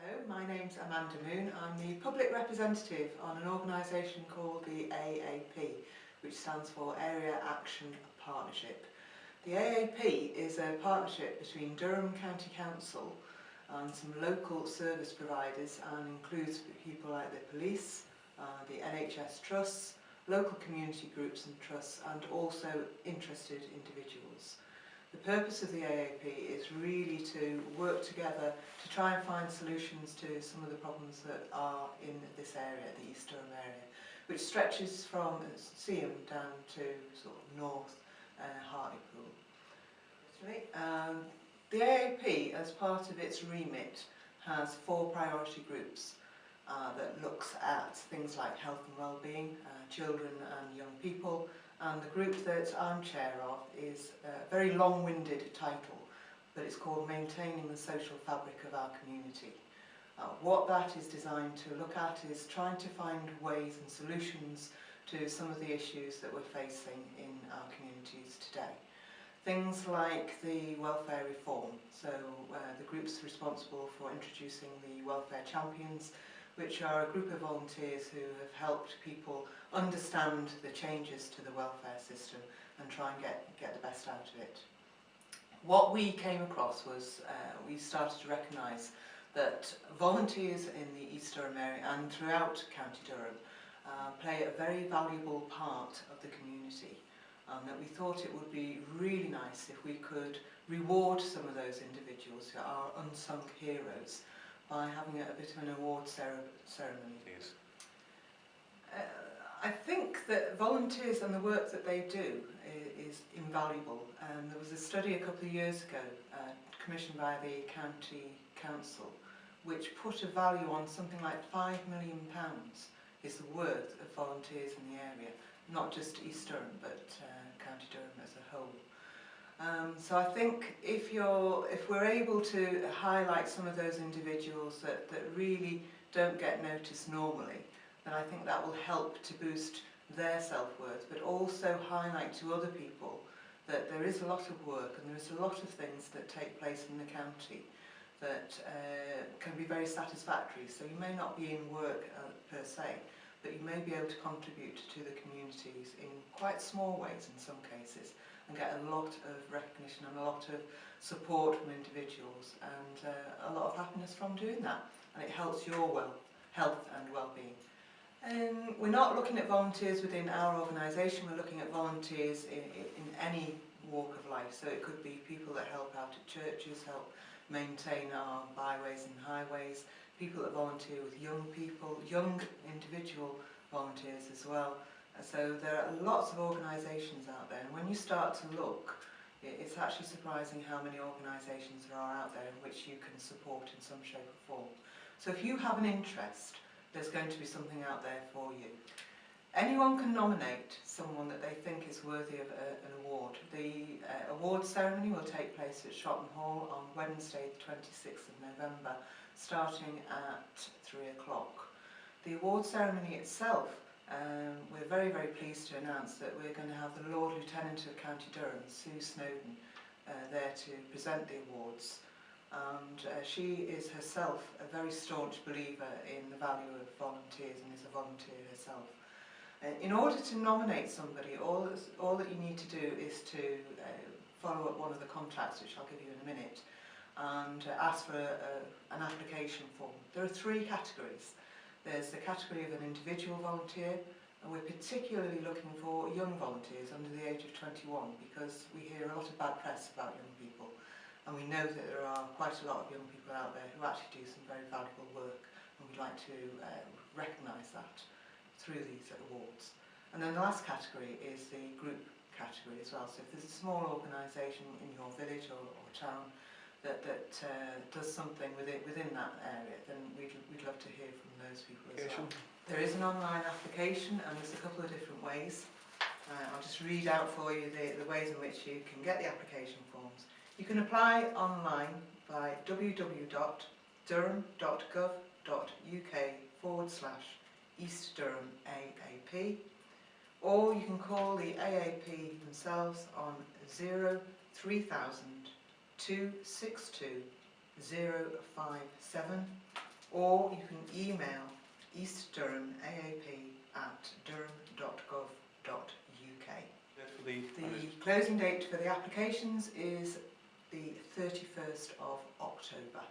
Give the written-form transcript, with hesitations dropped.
Hello, my name's Amanda Moon. I'm the public representative on an organisation called the AAP, which stands for Area Action Partnership. The AAP is a partnership between Durham County Council and some local service providers and includes people like the police, the NHS trusts, local community groups and trusts, and also interested individuals. The purpose of the AAP is really to work together to try and find solutions to some of the problems that are in this area, the East Durham area, which stretches from Seaham down to sort of north Hartlepool. The AAP, as part of its remit, has 4 priority groups that looks at things like health and well-being, children and young people, and the group that I'm chair of is a very long-winded title, but it's called Maintaining the Social Fabric of Our Community. What that is designed to look at is trying to find ways and solutions to some of the issues that we're facing in our communities today. Things like the welfare reform, so the group's responsible for introducing the welfare champions, which are a group of volunteers who have helped people understand the changes to the welfare system and try and get the best out of it. What we came across was we started to recognise that volunteers in the East Durham area and throughout County Durham play a very valuable part of the community, and that we thought it would be really nice if we could reward some of those individuals who are unsung heroes by having a bit of an award ceremony. Yes. I think that volunteers and the work that they do is invaluable. There was a study a couple of years ago commissioned by the County Council which put a value on something like £5 million is the worth of volunteers in the area, not just East Durham but County Durham as a whole. So I think if we're able to highlight some of those individuals that really don't get noticed normally, then I think that will help to boost their self-worth, but also highlight to other people that there is a lot of work and there is a lot of things that take place in the county that can be very satisfactory. So you may not be in work per se, but you may be able to contribute to the communities in quite small ways in some cases, and get a lot of recognition and a lot of support from individuals and a lot of happiness from doing that, and it helps your health and well-being. We're not looking at volunteers within our organisation, we're looking at volunteers in any walk of life, so it could be people that help out at churches, help maintain our byways and highways, people that volunteer with young people, young individual volunteers as well. So there are lots of organisations out there, and when you start to look, it's actually surprising how many organisations there are out there in which you can support in some shape or form. So if you have an interest, there's going to be something out there for you. Anyone can nominate someone that they think is worthy of an award. The award ceremony will take place at Shotton Hall on Wednesday the 26th of November, starting at 3 o'clock. The award ceremony itself, we're very, very pleased to announce that we're going to have the Lord Lieutenant of County Durham, Sue Snowden, there to present the awards. And she is herself a very staunch believer in the value of volunteers and is a volunteer herself. In order to nominate somebody, all that you need to do is to follow up one of the contacts, which I'll give you in a minute, and ask for an application form. There are 3 categories. There's the category of an individual volunteer, and we're particularly looking for young volunteers under the age of 21 because we hear a lot of bad press about young people, and we know that there are quite a lot of young people out there who actually do some very valuable work, and we'd like to recognise that through these awards. And then the last category is the group category as well. So if there's a small organisation in your village or town that does something within that area, then we'd love to hear from those people as well. There is an online application, and there's a couple of different ways. I'll just read out for you the ways in which you can get the application forms. You can apply online by www.durham.gov.uk/East Durham AAP, or you can call the AAP themselves on 03000 262 057 or you can email East Durham aap@durham.gov.uk. The closing date for the applications is the 31st of October.